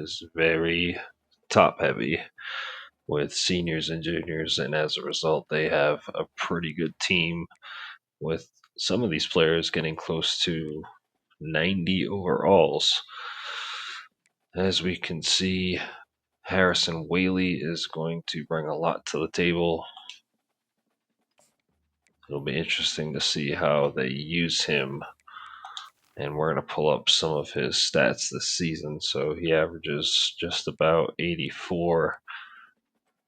is very top heavy with seniors and juniors, and as a result, they have a pretty good team with some of these players getting close to 90 overalls. As we can see, Harrison Whaley is going to bring a lot to the table. It'll be interesting to see how they use him. And we're going to pull up some of his stats this season. So he averages just about 84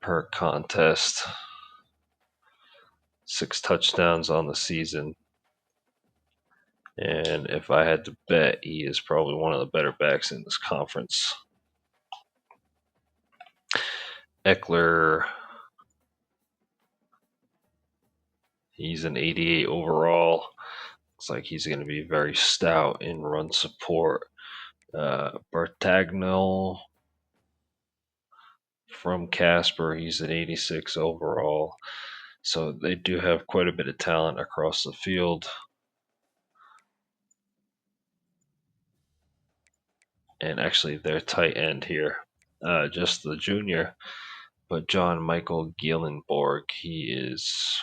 per contest, 6 touchdowns on the season. And if I had to bet, he is probably one of the better backs in this conference. Eckler, he's an 88 overall. Looks like he's going to be very stout in run support. Bertagnol from Casper, he's an 86 overall. So they do have quite a bit of talent across the field. And actually, their tight end here, just the junior, but John Michael Gielenborg, he is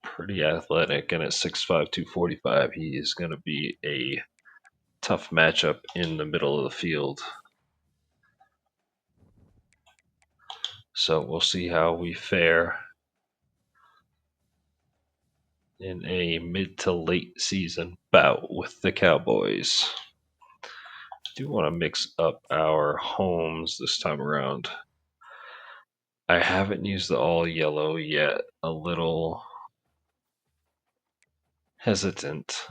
pretty athletic, and at 6'5", 245, he is going to be a tough matchup in the middle of the field. So we'll see how we fare in a mid to late season bout with the Cowboys. I do want to mix up our homes this time around. I haven't used the all yellow yet. A little hesitant.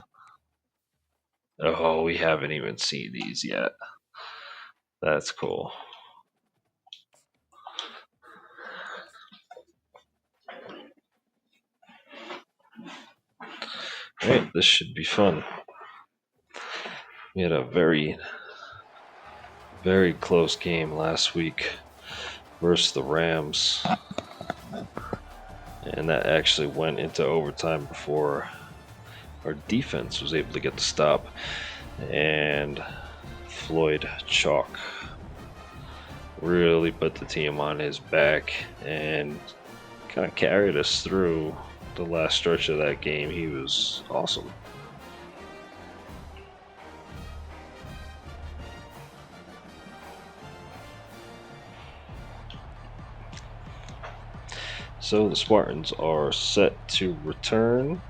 Oh, we haven't even seen these yet. That's cool. Right, this should be fun. We had a very, very close game last week versus the Rams. And that actually went into overtime before our defense was able to get the stop. And Floyd Chalk really put the team on his back and kind of carried us through the last stretch of that game. He was awesome. So the Spartans are set to return.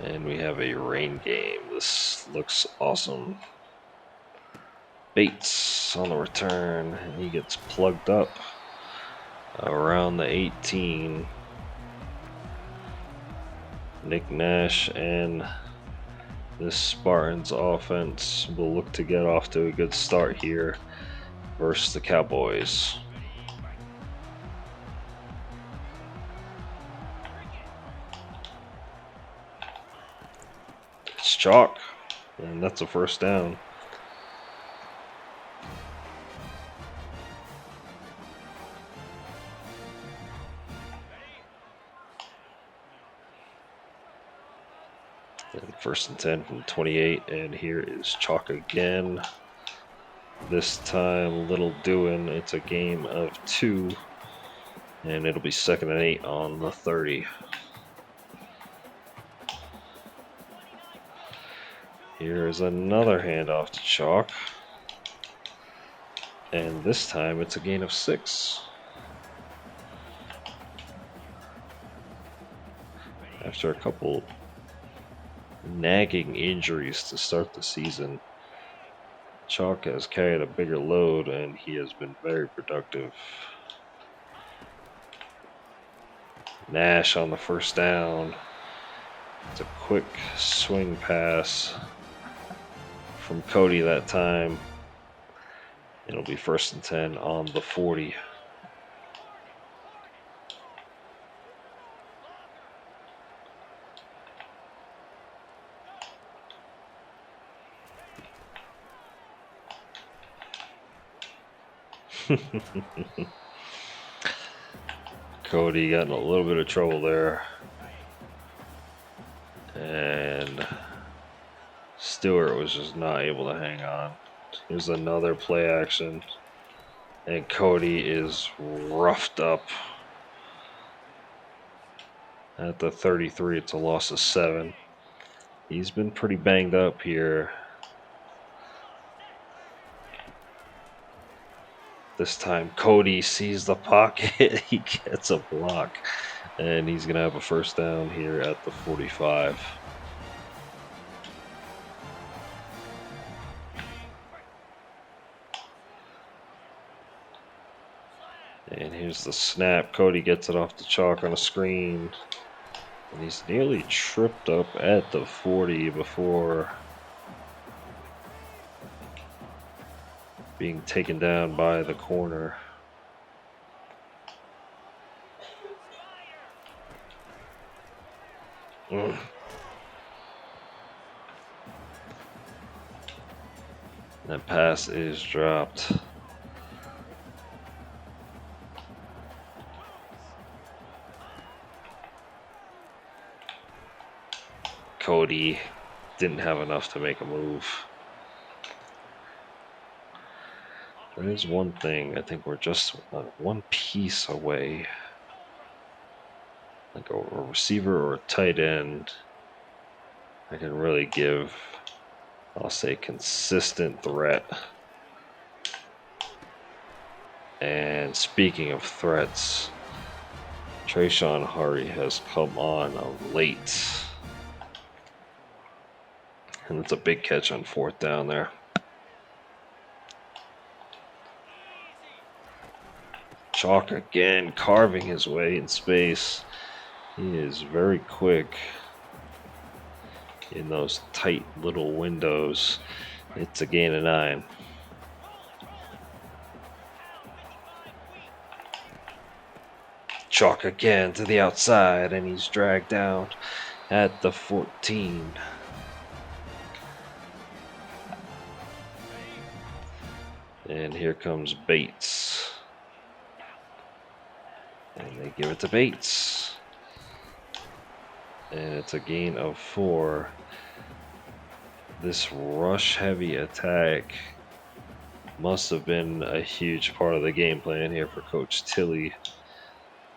And we have a rain game. This looks awesome. Bates on the return, and he gets plugged up around the 18. Nick Nash and this Spartans offense will look to get off to a good start here versus the Cowboys. It's Chalk, and that's a first down. And 1st and 10 from 28, and here is Chalk again. This time, little doing. It's a game of 2, and it'll be 2nd and 8 on the 30. Here's another handoff to Chalk. And this time it's a gain of 6. After a couple nagging injuries to start the season, Chalk has carried a bigger load and he has been very productive. Nash on the first down. It's a quick swing pass from Cody that time. It'll be 1st and 10 on the 40. Cody got in a little bit of trouble there. And Stewart was just not able to hang on. Here's another play action. And Cody is roughed up. At the 33, it's a loss of 7. He's been pretty banged up here. This time, Cody sees the pocket. He gets a block. And he's going to have a first down here at the 45. And here's the snap. Cody gets it off the chalk on a screen. And he's nearly tripped up at the 40 before being taken down by the corner. That pass is dropped. Cody didn't have enough to make a move. There is one thing. I think we're just one piece away. Like a receiver or a tight end. I can really give, I'll say, consistent threat. And speaking of threats, Trayshawn Hurry has come on late. And it's a big catch on 4th down there. Chalk again, carving his way in space. He is very quick in those tight little windows. It's a gain of 9. Chalk again to the outside, and he's dragged down at the 14. And here comes Bates. And they give it to Bates. And it's a gain of 4. This rush-heavy attack must have been a huge part of the game plan here for Coach Tilley.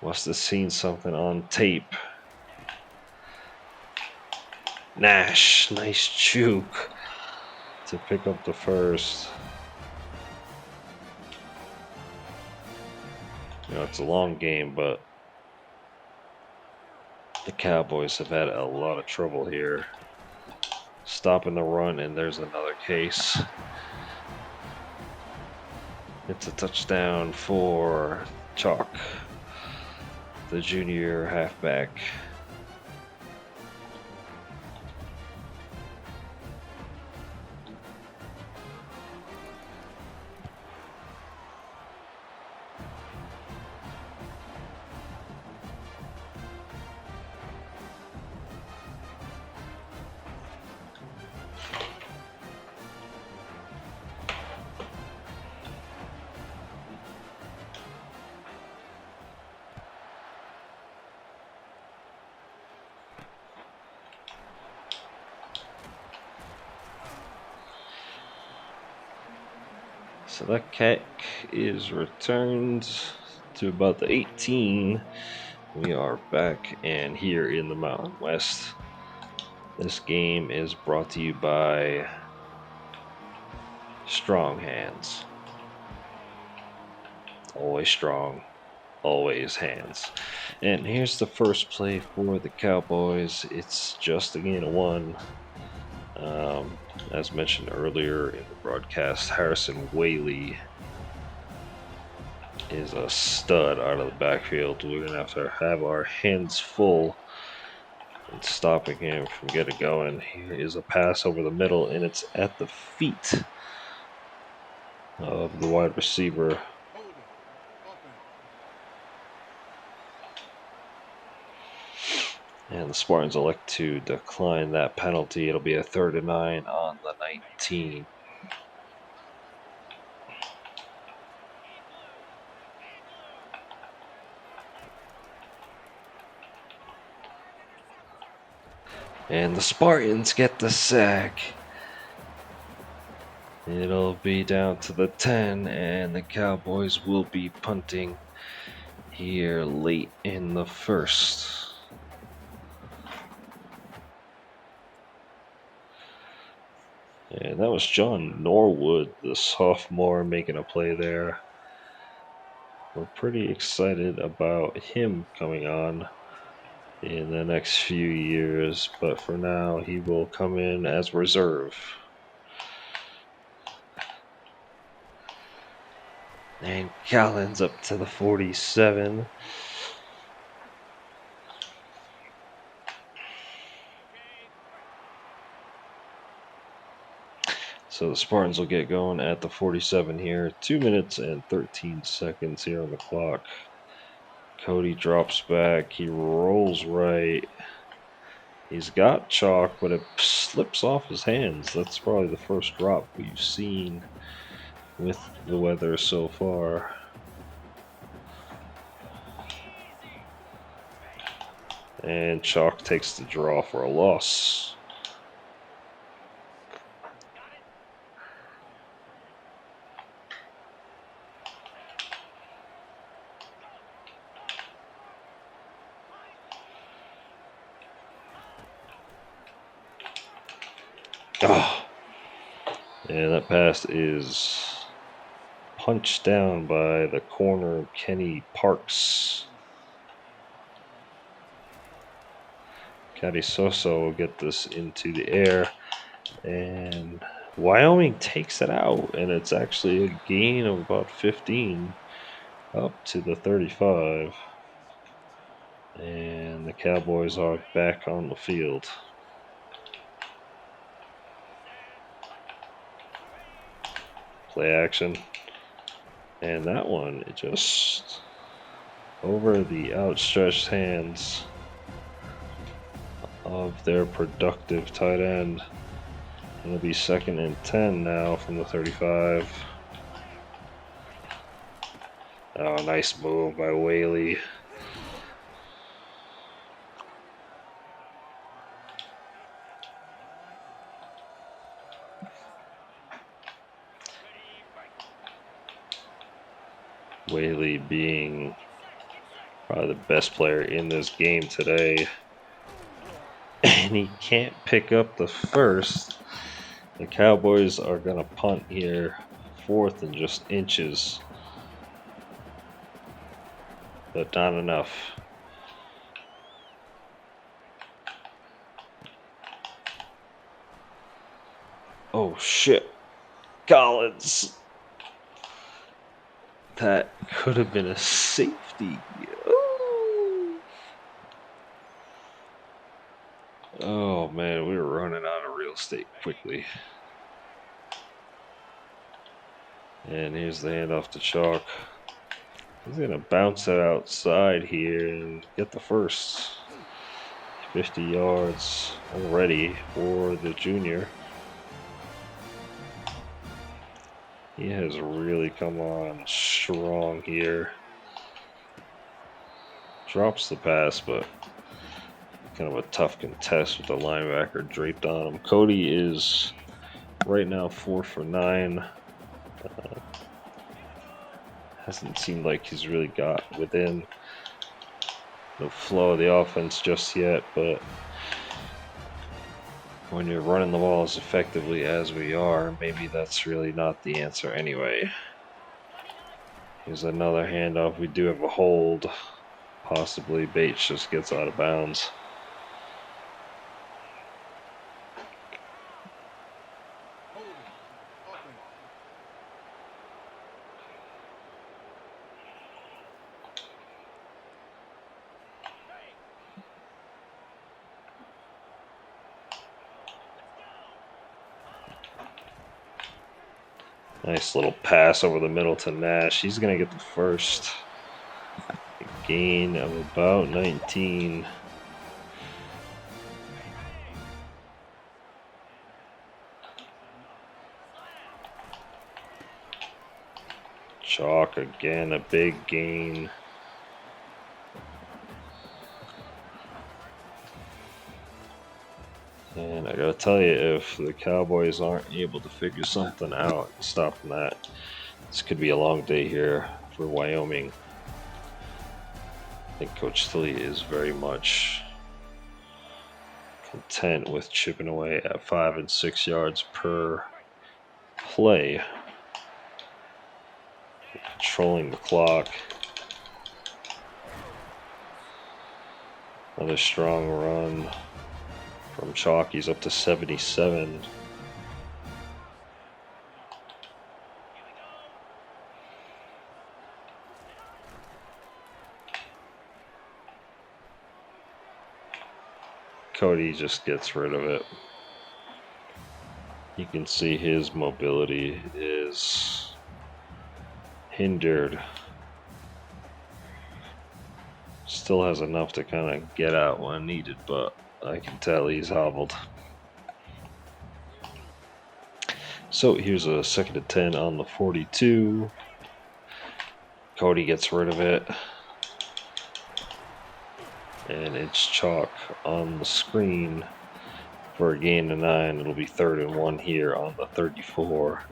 Must have seen something on tape. Nash, nice juke to pick up the first. You know, it's a long game, but the Cowboys have had a lot of trouble here stopping the run, and there's another case. It's a touchdown for Chalk, the junior halfback. So that kick is returned to about the 18. We are back and here in the Mountain West. This game is brought to you by Strong Hands. Always strong, always hands. And here's the first play for the Cowboys. It's just a gain of 1. As mentioned earlier in the broadcast, Harrison Whaley is a stud out of the backfield. We're going to have our hands full and stopping him from getting going. Here is a pass over the middle, and it's at the feet of the wide receiver. And the Spartans elect to decline that penalty. It'll be a 3rd and 9 on the 19. And the Spartans get the sack. It'll be down to the 10, and the Cowboys will be punting here late in the first. And that was John Norwood, the sophomore, making a play there. We're pretty excited about him coming on in the next few years, but for now, he will come in as reserve. And Collins up to the 47. So the Spartans will get going at the 47 here. 2 minutes and 13 seconds here on the clock. Cody drops back. He rolls right. He's got chalk, but it slips off his hands. That's probably the first drop we've seen with the weather so far. And chalk takes the draw for a loss. Oh. And that pass is punched down by the corner, Kenny Parks. Caddy Sosa will get this into the air, and Wyoming takes it out, and it's actually a gain of about 15 up to the 35. And the Cowboys are back on the field. Play action. And that one, it just over the outstretched hands of their productive tight end. It'll be 2nd and 10 now from the 35. Oh, nice move by Whaley. Whaley being probably the best player in this game today. And he can't pick up the first. The Cowboys are going to punt here, 4th and just inches. But not enough. Oh, shit. Collins. That could have been a safety. Ooh. Oh, man, we were running out of real estate quickly. And here's the handoff to Chalk. He's going to bounce it outside here and get the first. 50 yards already for the junior. He has really come on strong here. Drops the pass, but kind of a tough contest with the linebacker draped on him. Cody is right now 4 for 9. Hasn't seemed like he's really got within the flow of the offense just yet, but when you're running the ball as effectively as we are, maybe that's really not the answer anyway. Here's another handoff. We do have a hold. Possibly Bates just gets out of bounds. Nice little pass over the middle to Nash. He's going to get the first. A gain of about 19. Chalk again, a big gain. And I gotta tell you, if the Cowboys aren't able to figure something out and stop that, this could be a long day here for Wyoming. I think Coach Tilly is very much content with chipping away at 5 and 6 yards per play, controlling the clock. Another strong run from Chalk. He's up to 77. Cody just gets rid of it. You can see his mobility is hindered. Still has enough to kind of get out when needed, but I can tell he's hobbled. So here's a 2nd and 10 on the 42. Cody gets rid of it. And it's Chalk on the screen for a gain of 9. It'll be 3rd and 1 here on the 34.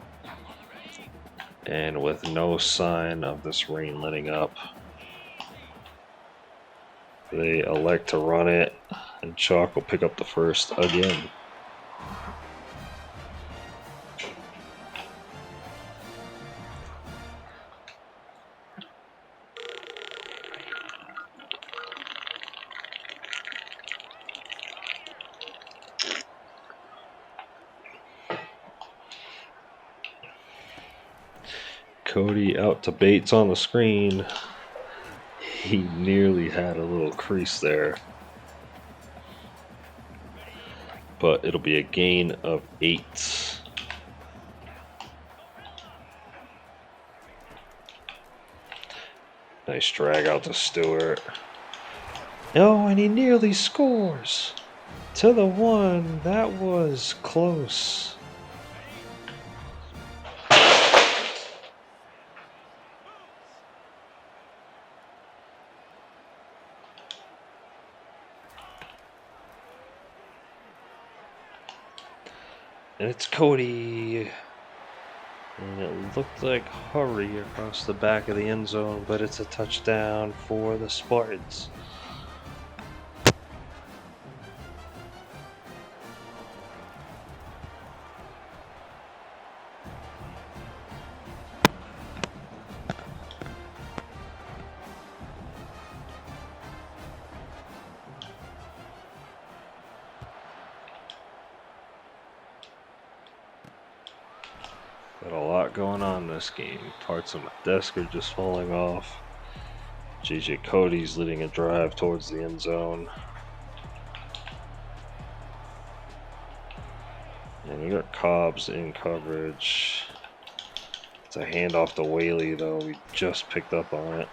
And with no sign of this rain letting up, they elect to run it, and Chalk will pick up the first again. Cody out to Bates on the screen. He nearly had a little crease there. But it'll be a gain of 8. Nice drag out to Stewart. Oh, and he nearly scores. To the 1. That was close. And it's Cody. And it looked like hurry across the back of the end zone, but it's a touchdown for the Spartans. Got a lot going on this game. Parts of my desk are just falling off. JJ Cody's leading a drive towards the end zone. And we got Cobbs in coverage. It's a handoff to Whaley, though. We just picked up on it.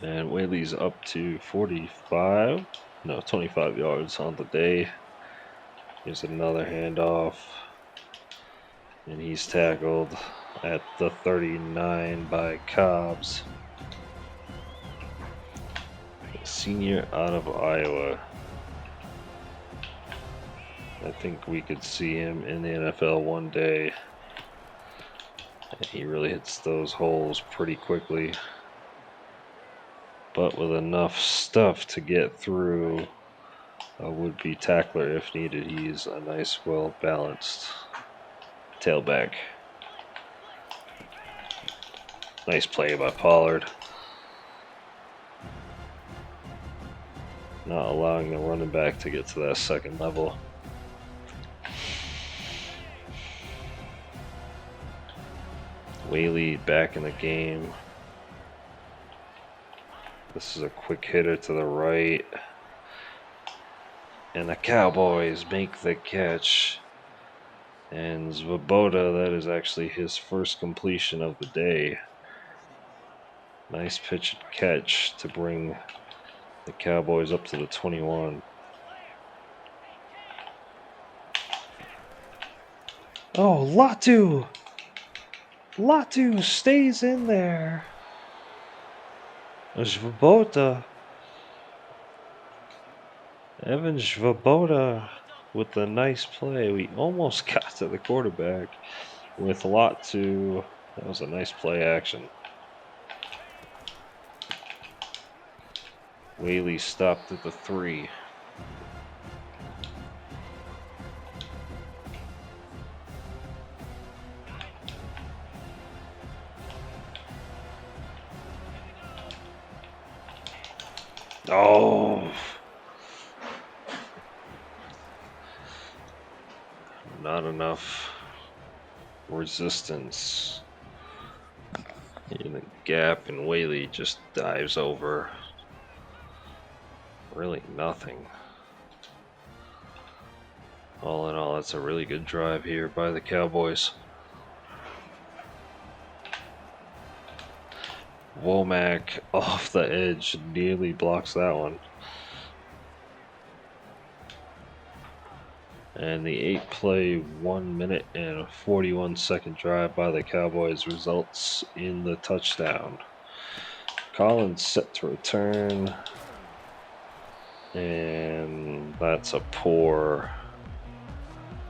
And Whaley's up to 25 yards on the day. Here's another handoff. And he's tackled at the 39 by Cobbs. A senior out of Iowa. I think we could see him in the NFL one day. And he really hits those holes pretty quickly. But with enough stuff to get through a would-be tackler if needed, he's a nice, well-balanced tailback. Nice play by Pollard. Not allowing the running back to get to that second level. Whaley back in the game. This is a quick hitter to the right. And the Cowboys make the catch. And Svoboda, that is actually his first completion of the day. Nice pitch and catch to bring the Cowboys up to the 21. Oh, Latu! Latu stays in there. Svoboda Evan Svoboda with a nice play. We almost got to the quarterback with a lot to. That was a nice play action. Whaley stopped at the 3. Oh, not enough resistance in the gap, and Whaley just dives over. Really nothing. All in all, that's a really good drive here by the Cowboys. Womack off the edge nearly blocks that one. And the 8-play, 1 minute and 41-second drive by the Cowboys results in the touchdown. Collins set to return. And that's a poor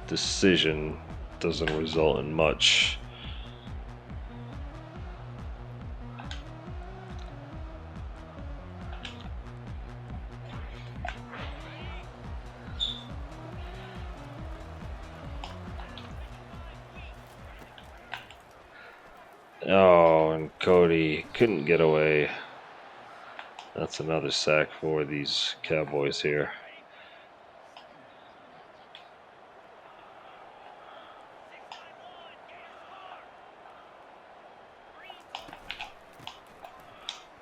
decision. Doesn't result in much. Oh, and Cody couldn't get away. That's another sack for these Cowboys here.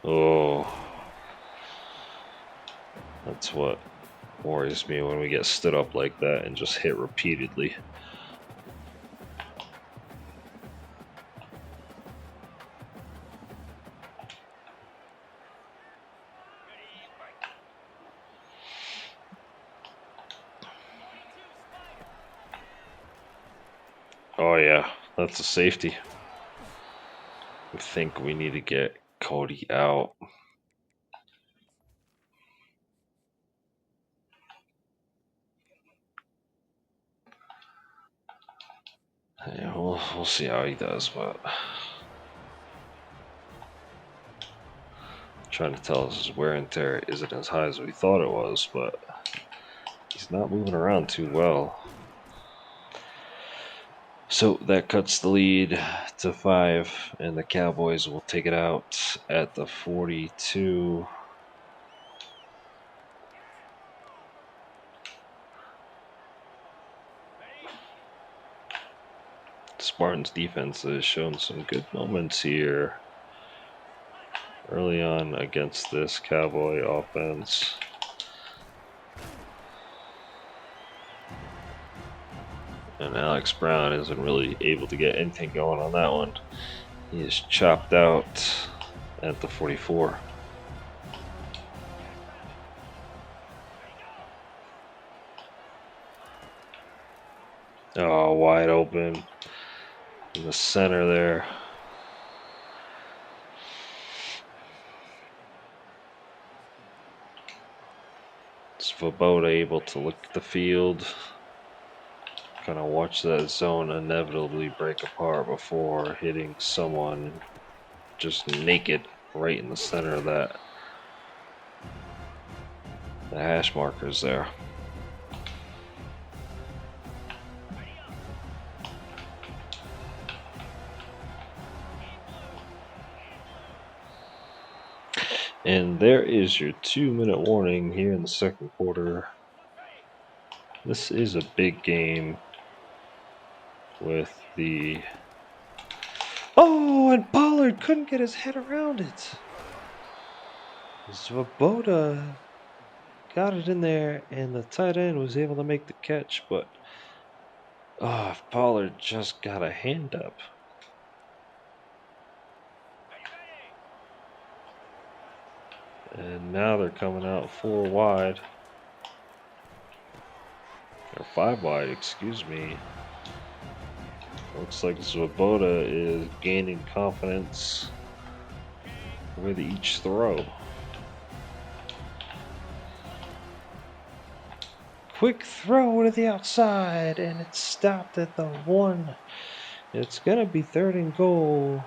Oh, that's what worries me when we get stood up like that and just hit repeatedly. Oh yeah, that's a safety. I think we need to get Cody out. Yeah, we'll see how he does, but trying to tell us his wear and tear isn't as high as we thought it was, but he's not moving around too well. So that cuts the lead to 5, and the Cowboys will take it out at the 42. Spartans defense has shown some good moments here early on against this Cowboy offense. And Alex Brown isn't really able to get anything going on that one. He is chopped out at the 44. Oh, wide open in the center there. Svoboda able to look at the field. Kind of watch that zone inevitably break apart before hitting someone just naked right in the center of that. The hash markers there. And there is your 2-minute warning here in the second quarter. This is a big game with the... Oh, and Pollard couldn't get his head around it. Svoboda got it in there, and the tight end was able to make the catch, but if Pollard just got a hand up. And now they're coming out 4 wide. Or 5 wide, excuse me. Looks like Svoboda is gaining confidence with each throw. quick throw to the outside, and it's stopped at the 1. It's going to be 3rd and goal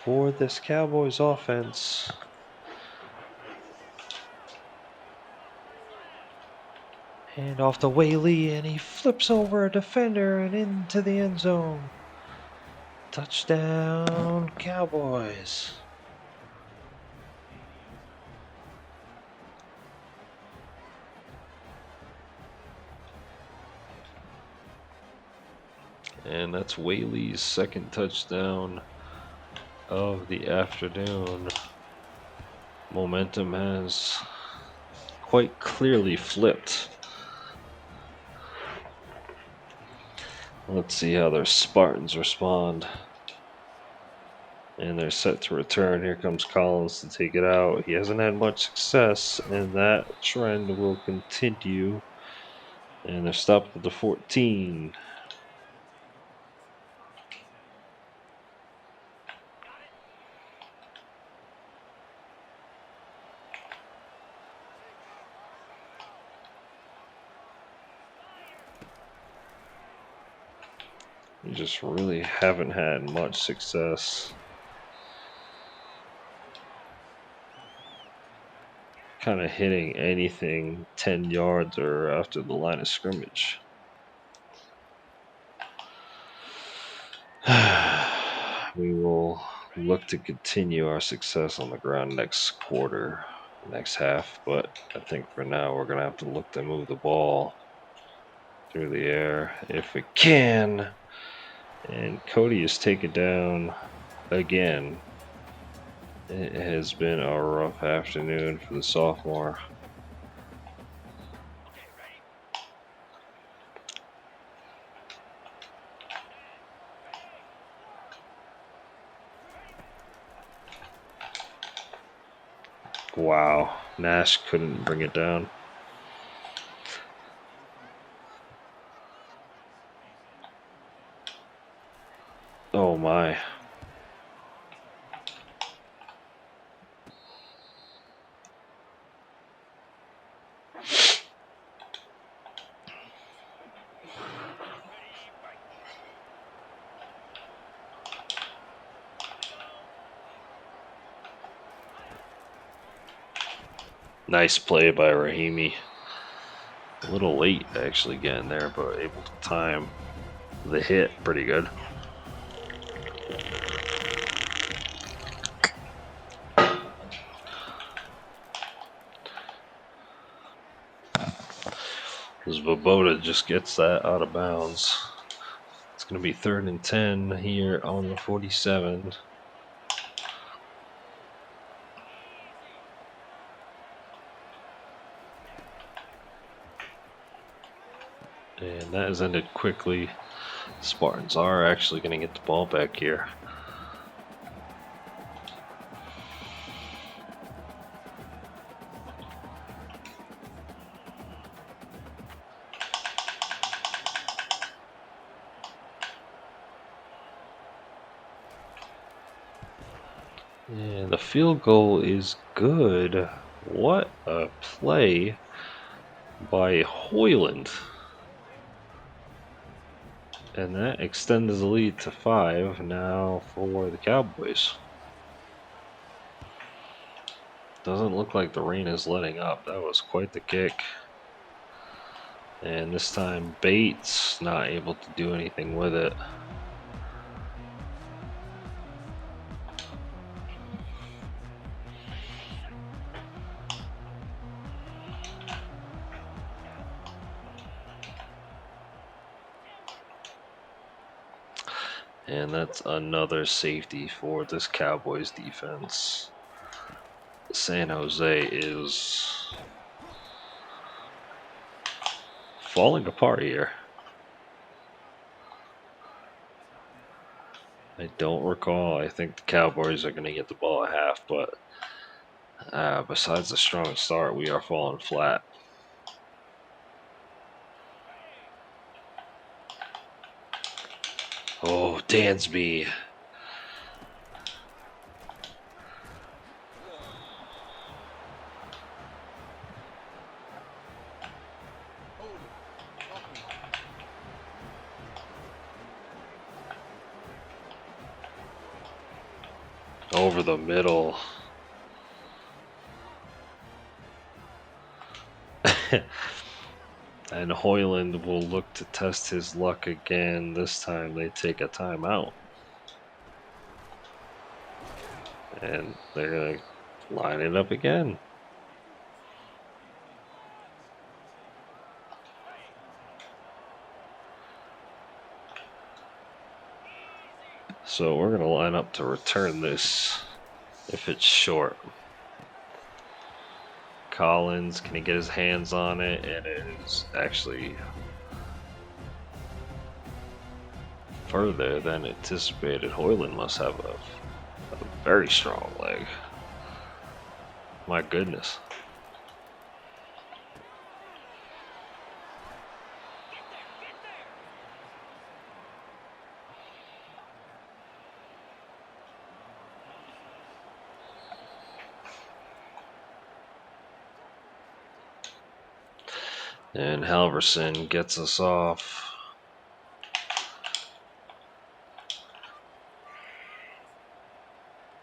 for this Cowboys offense. And off to Whaley, and he flips over a defender and into the end zone. Touchdown, Cowboys. And that's Whaley's 2nd touchdown of the afternoon. Momentum has quite clearly flipped. Let's see how their Spartans respond. And they're set to return. Here comes Collins to take it out. He hasn't had much success, and that trend will continue. And they're stopped at the 14. We just really haven't had much success. Kind of hitting anything 10 yards or after the line of scrimmage. We will look to continue our success on the ground next quarter, next half, but I think for now we're going to have to look to move the ball through the air if we can. And Cody is taken down again. It has been a rough afternoon for the sophomore. Wow, Nash couldn't bring it down. Oh my. Nice play by Rahimi. A little late actually getting there, but able to time the hit pretty good. Because Voboda just gets that out of bounds. It's going to be 3rd and 10 here on the 47. And that has ended quickly. Spartans are actually going to get the ball back here. And the field goal is good. What a play by Hoyland. And that extends the lead to 5 now for the Cowboys. Doesn't look like the rain is letting up. That was quite the kick. And this time Bates not able to do anything with it. And that's another safety for this Cowboys defense. San Jose is falling apart here. I don't recall. I think the Cowboys are going to get the ball at half, but besides the strong start, we are falling flat. Oh, Dansby. over the middle. And Hoyland will look to test his luck again. This time they take a timeout. And they're going to line it up again. So we're going to line up to return this if it's short. Collins, can he get his hands on it? And it is actually further than anticipated. Hoyland must have a very strong leg. My goodness. And Halverson gets us off.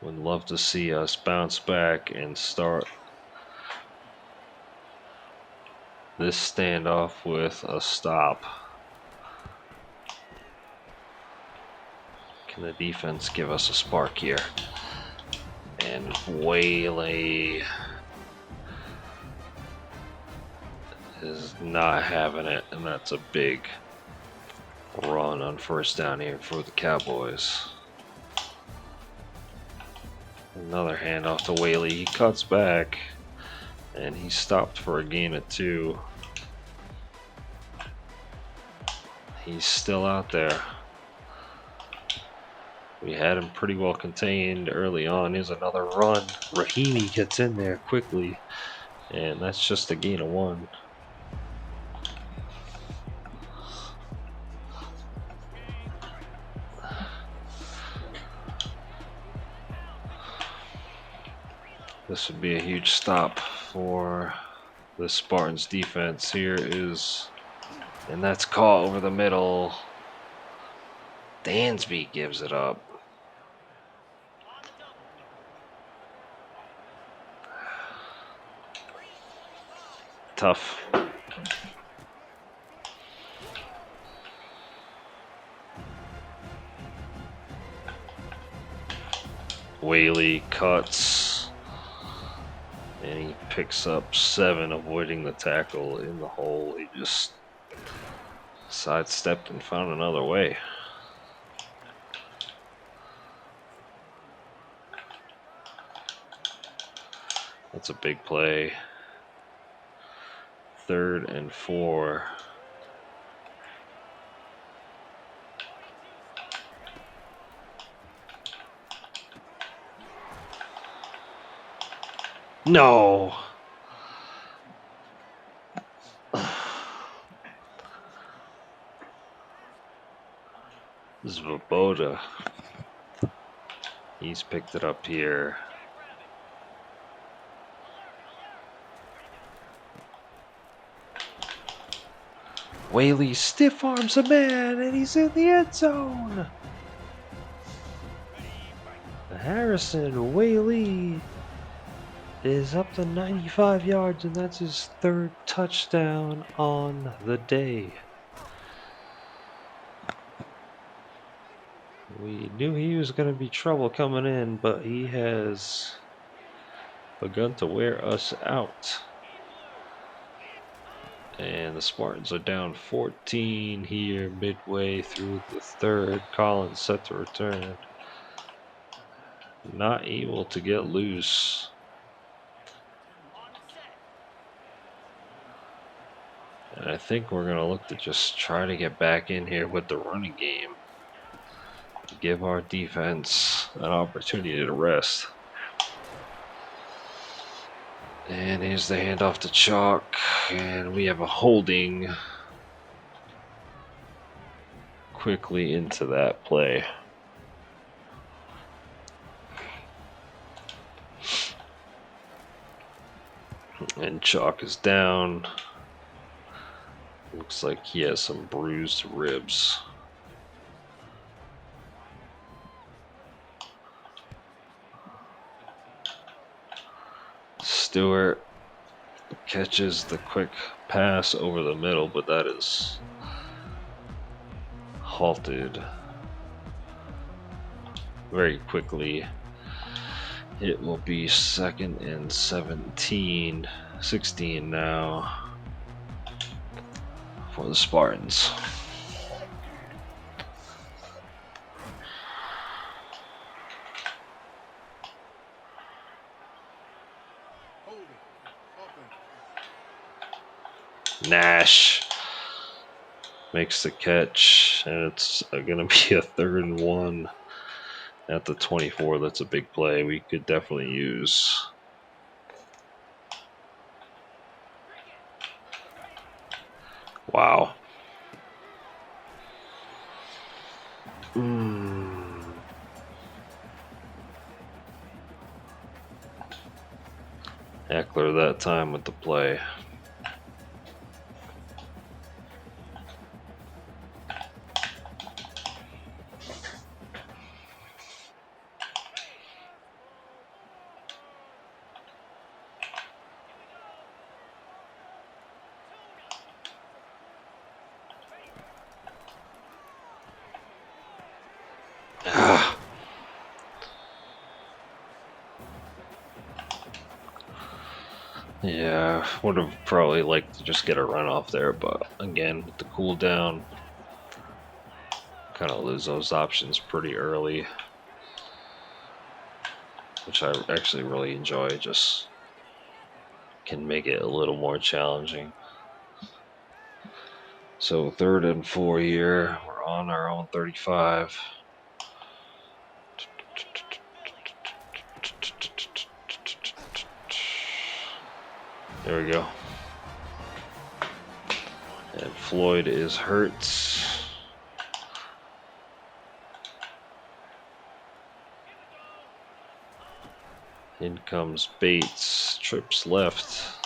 Would love to see us bounce back and start this standoff with a stop. Can the defense give us a spark here? And Whaley is not having it, and that's a big run on first down here for the Cowboys. Another handoff to Whaley. He cuts back, and he's stopped for a gain of 2. He's still out there. We had him pretty well contained early on. Here's another run. Rahimi gets in there quickly, and that's just a gain of 1. This would be a huge stop for the Spartans defense. Here is, and that's caught over the middle. Dansby gives it up. Tough. Whaley cuts, and he picks up 7, avoiding the tackle in the hole. He just sidestepped and found another way. That's a big play. 3rd and 4. No. Svoboda. He's picked it up here. Whaley stiff arms a man, and he's in the end zone. Harrison Whaley is up to 95 yards, and that's his 3rd touchdown on the day. We knew he was going to be trouble coming in, but he has begun to wear us out. And the Spartans are down 14 here midway through the 3rd. Collins set to return. Not able to get loose. And I think we're going to look to just try to get back in here with the running game. Give our defense an opportunity to rest. And here's the handoff to Chalk. And we have a holding quickly into that play. And Chalk is down. Looks like he has some bruised ribs. Stewart catches the quick pass over the middle, but that is halted very quickly. It will be 2nd and 17, 16 now for the Spartans. Nash makes the catch, and it's going to be a 3rd and 1 at the 24. That's a big play we could definitely use. Wow. Eckler that time with the play. Yeah, would have probably liked to just get a run off there, but again, with the cooldown, kind of lose those options pretty early, which I actually really enjoy. Just can make it a little more challenging. So 3rd and 4 here, we're on our own 35. There we go. And Floyd is hurt. In comes Bates, trips left.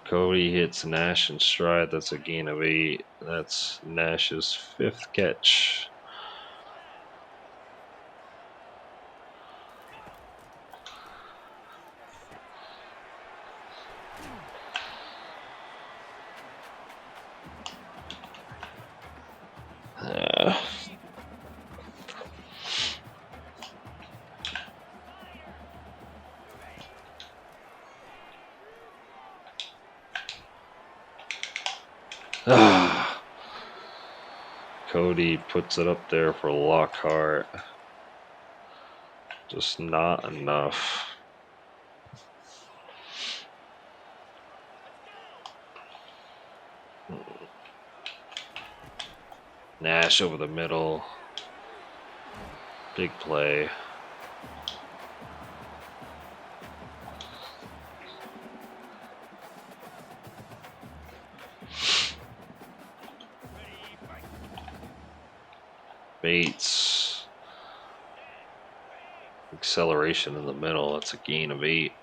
Cody hits Nash in stride. That's a gain of 8. That's Nash's 5th catch. Cody puts it up there for Lockhart. Just not enough. Nash over the middle. Big play. Bates. Acceleration in the middle. That's a gain of 8.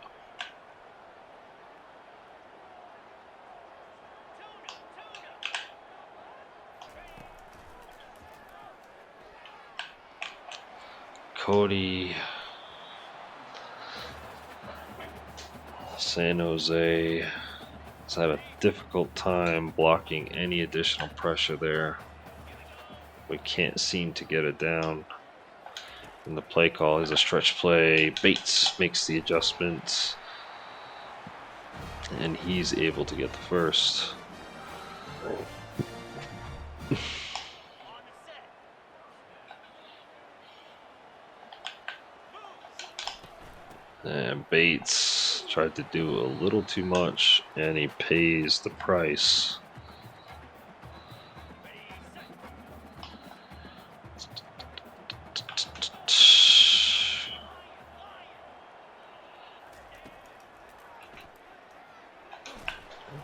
Cody. San Jose has had a difficult time blocking any additional pressure there. We can't seem to get it down. And the play call is a stretch play. Bates makes the adjustments. And he's able to get the first. And Bates tried to do a little too much, and he pays the price.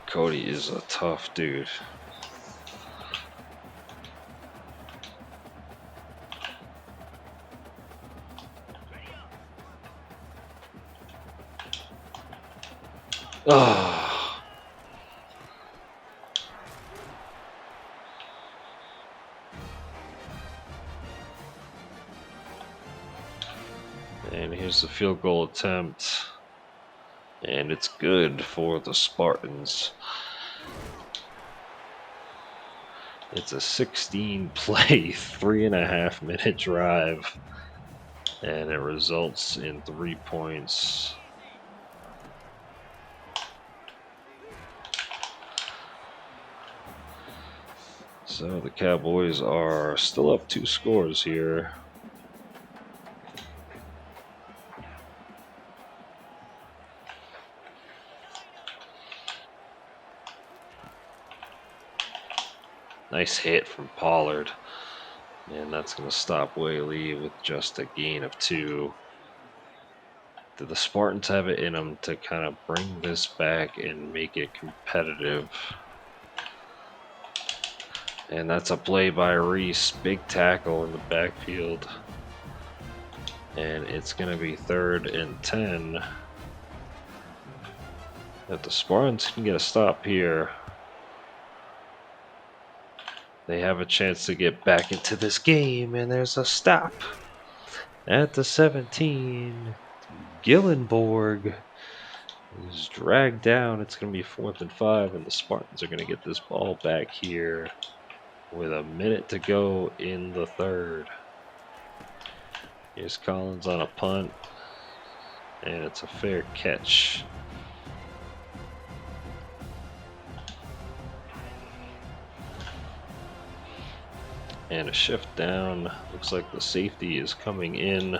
Cody is a tough dude. And And here's the field goal attempt. And it's good for the Spartans. It's a 16 play, 3.5 minute drive. And it results in 3 points. So the Cowboys are still up 2 scores here. Nice hit from Pollard. And that's going to stop Whaley with just a gain of 2. Do the Spartans have it in them to kind of bring this back and make it competitive? And that's a play by Reese. Big tackle in the backfield. And it's going to be 3rd and 10. If the Spartans can get a stop here, they have a chance to get back into this game. And there's a stop at the 17. Gillenborg is dragged down. It's going to be 4th and 5, and the Spartans are going to get this ball back here with a minute to go in the 3rd. Here's Collins on a punt, and it's a fair catch. And a shift down. Looks like the safety is coming in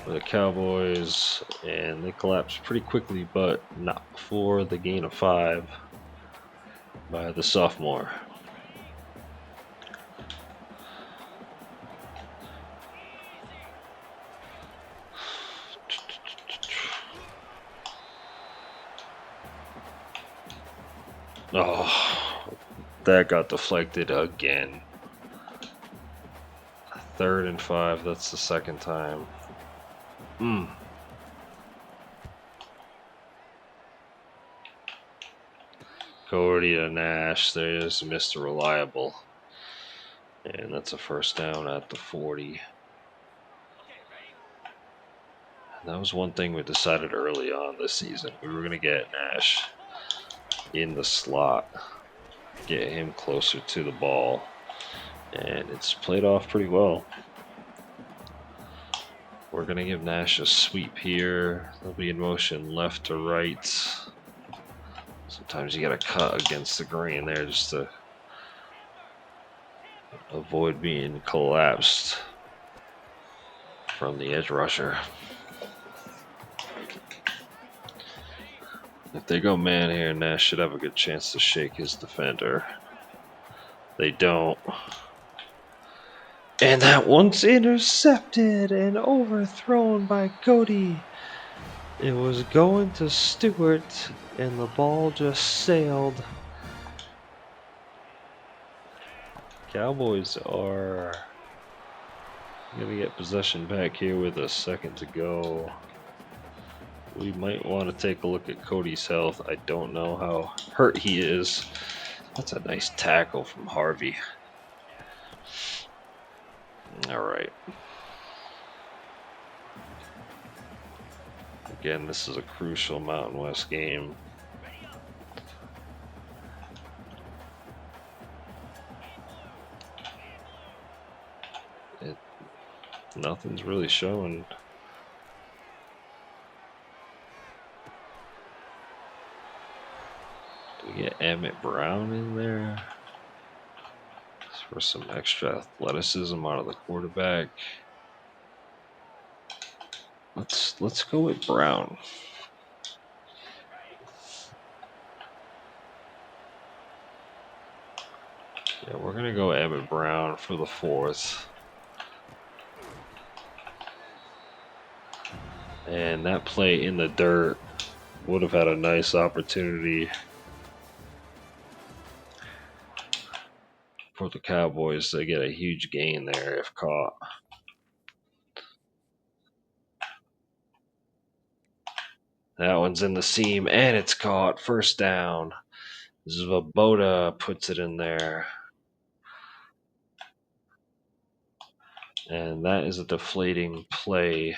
for the Cowboys, and they collapse pretty quickly, but not before the gain of 5 by the sophomore. Oh, that got deflected again. 3rd and 5, that's the 2nd time. Cody to Nash, there's Mr. Reliable. And that's a 1st down at the 40. And that was one thing we decided early on this season. We were going to get Nash in the slot, get him closer to the ball. And it's played off pretty well. We're going to give Nash a sweep here. They'll be in motion left to right. Sometimes you got to cut against the grain there just to avoid being collapsed from the edge rusher. If they go man here, Nash should have a good chance to shake his defender. They don't. And that one's intercepted and overthrown by Cody. It was going to Stewart, and the ball just sailed. Cowboys are going to get possession back here with a 2nd to go. We might want to take a look at Cody's health. I don't know how hurt he is. That's a nice tackle from Harvey. All right. Again, this is a crucial Mountain West game. Nothing's really showing. Do we get Emmett Brown in there for some extra athleticism out of the quarterback? Let's go with Brown. Yeah, we're gonna go Emmett Brown for the 4th. And that play in the dirt would have had a nice opportunity for the Cowboys to get a huge gain there if caught. That one's in the seam and it's caught. 1st down. Svoboda puts it in there. And that is a deflating play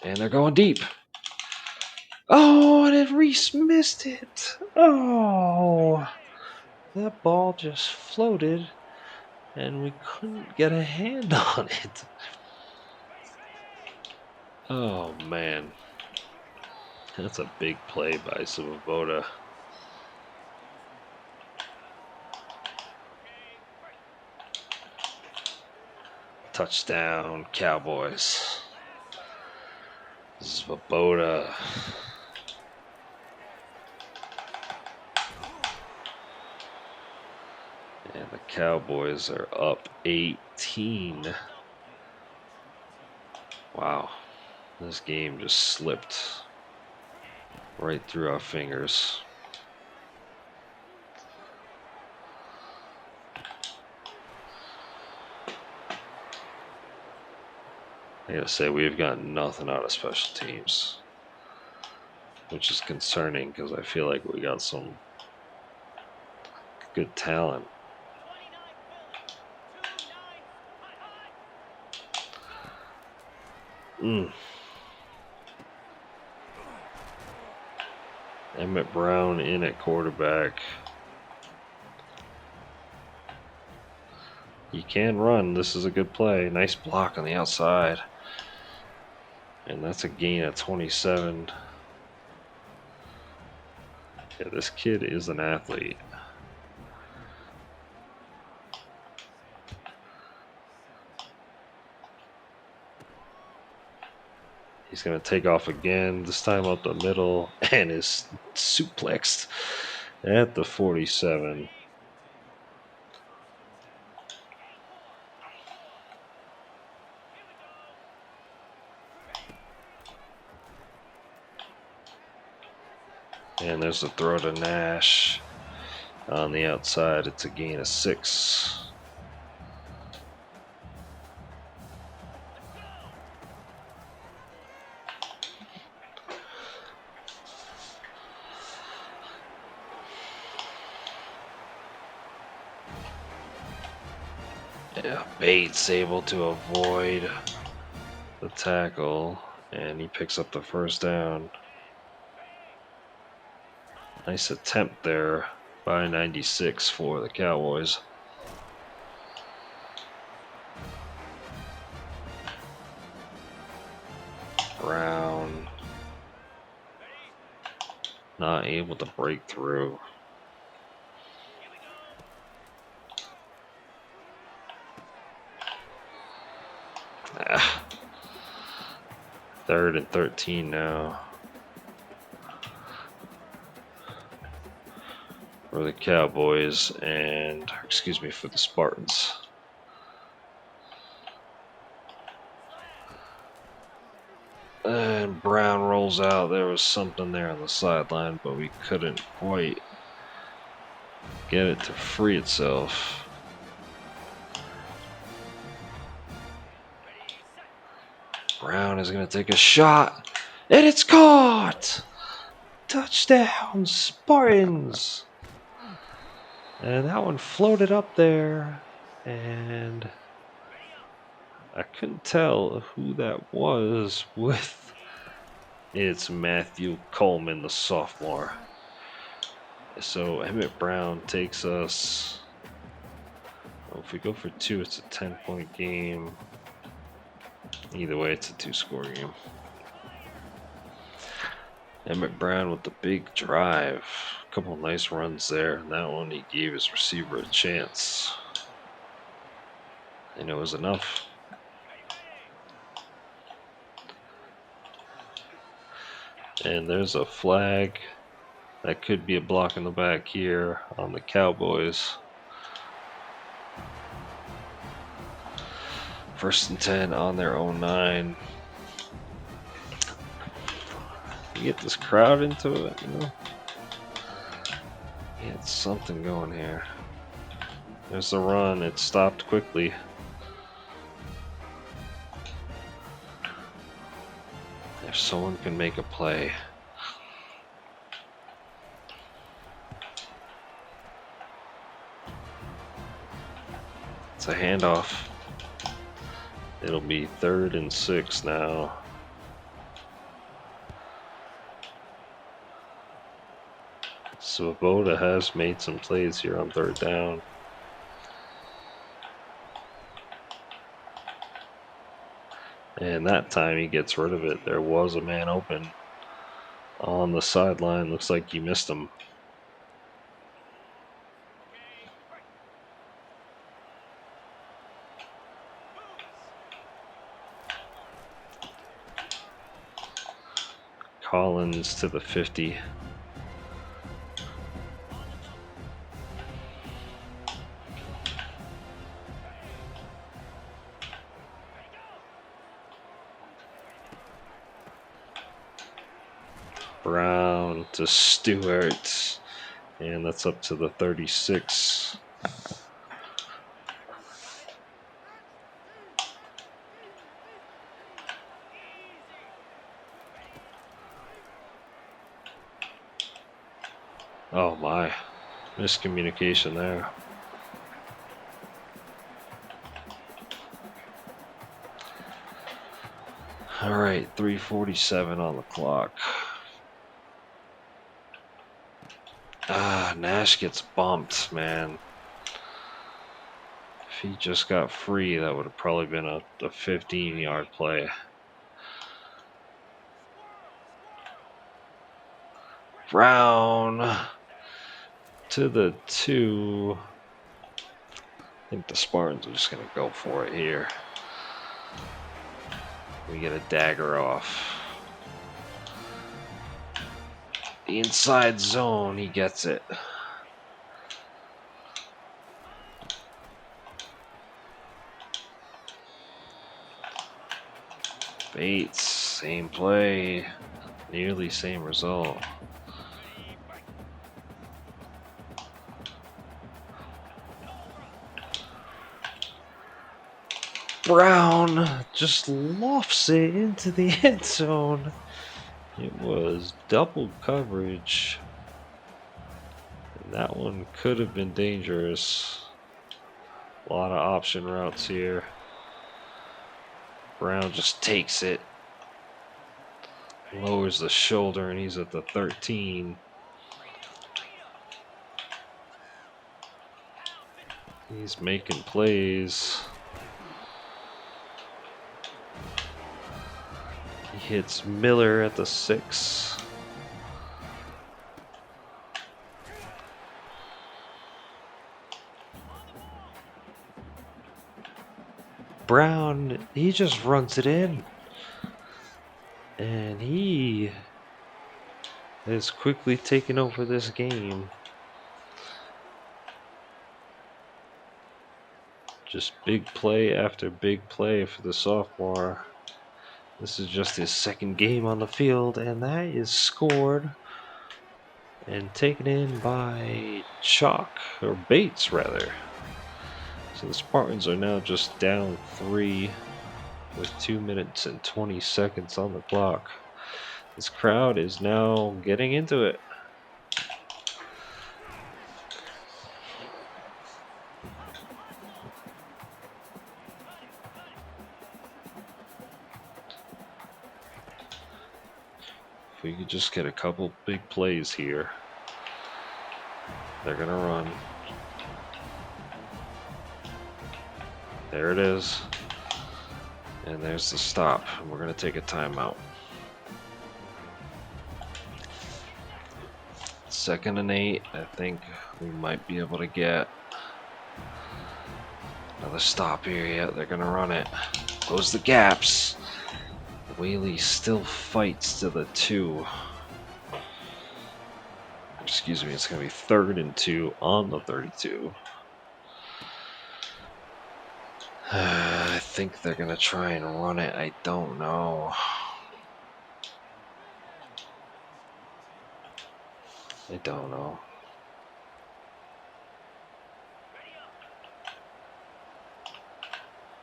And they're going deep. Oh, and then Reese missed it. Oh, that ball just floated, and we couldn't get a hand on it. Oh, man. That's a big play by Svoboda. Touchdown, Cowboys. Svoboda. And the Cowboys are up 18. Wow. This game just slipped right through our fingers. I gotta say, we've got nothing out of special teams, which is concerning because I feel like we got some good talent. Emmett Brown in at quarterback. He can run. This is a good play. Nice block on the outside. And that's a gain of 27. Yeah, this kid is an athlete. He's going to take off again, this time up the middle, and is suplexed at the 47. And there's the throw to Nash on the outside. It's a gain of 6. Yeah, Bates able to avoid the tackle, and he picks up the first down. Nice attempt there by 96 for the Cowboys. Brown not able to break through. Ah. 3rd and 13 now for the Cowboys, and excuse me, for the Spartans. And Brown rolls out. There was something there on the sideline, but we couldn't quite get it to free itself. Brown is going to take a shot, and it's caught! Touchdown, Spartans! And that one floated up there, and I couldn't tell who that was with. It's Matthew Coleman, the sophomore. So Emmett Brown takes us. Well, if we go for 2, it's a 10-point game. Either way, it's a 2-score game. Emmett Brown with the big drive. A couple of nice runs there. And that one, he gave his receiver a chance. And it was enough. And there's a flag. That could be a block in the back here on the Cowboys. 1st and 10 on their own 9. You get this crowd into it, you know? Yeah, it's something going here. There's the run. It stopped quickly. If someone can make a play. It's a handoff. It'll be 3rd and 6 now. Svoboda has made some plays here on third down. And that time he gets rid of it. There was a man open on the sideline. Looks like you missed him. Collins to the 50. Brown to Stewart. And that's up to the 36. Oh my. Miscommunication there. All right, 3:47 on the clock. Nash gets bumped, man. If he just got free, that would have probably been a 15-yard play. Brown to the 2. I think the Spartans are just going to go for it here. We get a dagger off. The inside zone, he gets it. Bates, same play, nearly same result. Brown just lofts it into the end zone. It was double coverage. And that one could have been dangerous. A lot of option routes here. Brown just takes it. Lowers the shoulder and he's at the 13. He's making plays. He hits Miller at the 6. Brown, he just runs it in. And he is quickly taking over this game. Just big play after big play for the sophomore. This is just his second game on the field, and that is scored and taken in by Chalk, or Bates rather. So the Spartans are now just down 3 with 2 minutes and 20 seconds on the clock. This crowd is now getting into it. If we could just get a couple big plays here. They're going to run. There it is. And there's the stop. And we're going to take a timeout. 2nd and 8. I think we might be able to get another stop here. Yeah, they're going to run it. Close the gaps. Whaley still fights to the 2. Excuse me, it's going to be 3rd and 2 on the 32. I think they're going to try and run it. I don't know. I don't know.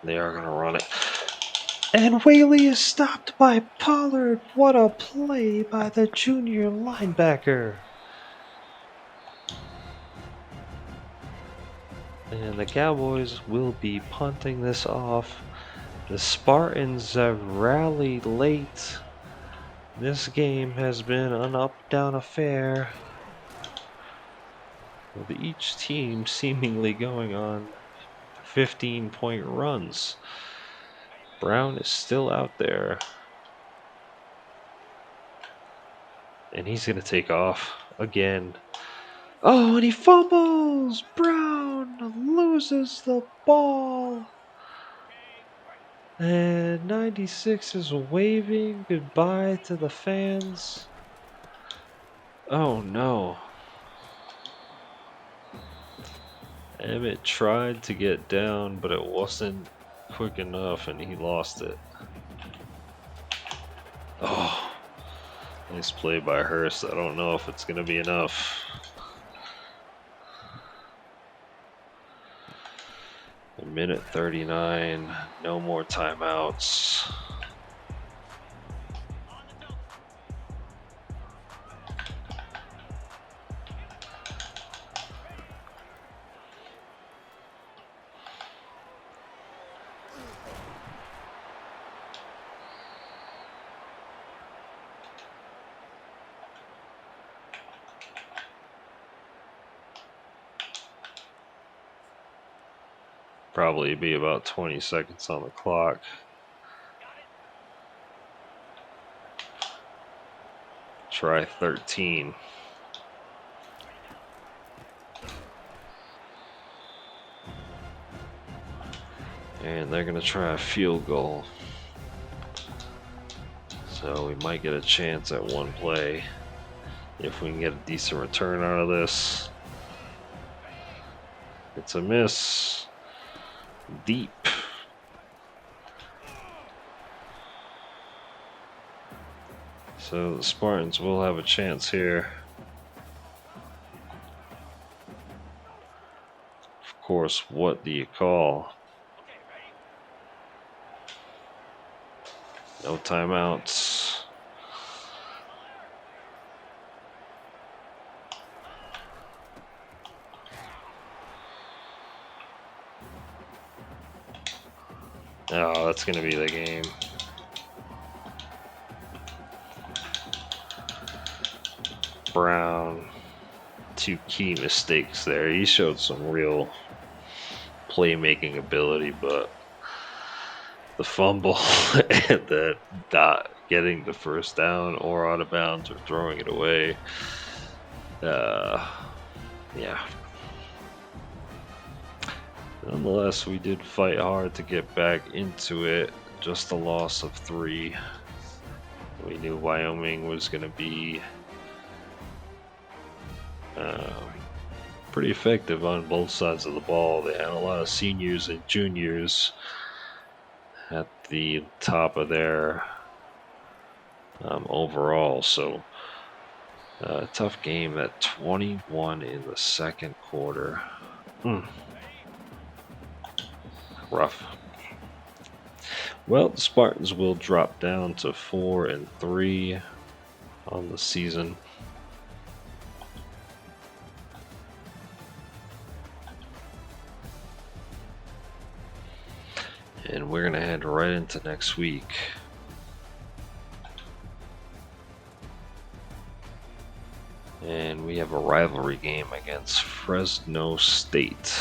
They are going to run it. And Whaley is stopped by Pollard. What a play by the junior linebacker. And the Cowboys will be punting this off. The Spartans have rallied late. This game has been an up-down affair. with each team seemingly going on 15-point runs. Brown is still out there. And he's going to take off again. Oh, and he fumbles! Brown loses the ball. And 96 is waving goodbye to the fans. Oh no. Emmett tried to get down, but it wasn't quick enough and he lost it. Oh, nice play by Hurst. I don't know if it's going to be enough. A minute 39, no more timeouts. Probably be about 20 seconds on the clock. Try 13. And they're going to try a field goal. So we might get a chance at one play if we can get a decent return out of this. It's a miss. Deep. So the Spartans will have a chance here. Of course, what do you call? No timeouts. Oh, that's going to be the game. Brown, two key mistakes there. He showed some real playmaking ability, but the fumble and that not getting the first down or out of bounds or throwing it away. Yeah. Nonetheless, we did fight hard to get back into it. Just a loss of 3. We knew Wyoming was going to be pretty effective on both sides of the ball. They had a lot of seniors and juniors at the top of their overall. So tough game at 21 in the second quarter. Rough. Well, the Spartans will drop down to 4-3 on the season. And we're going to head right into next week. And we have a rivalry game against Fresno State.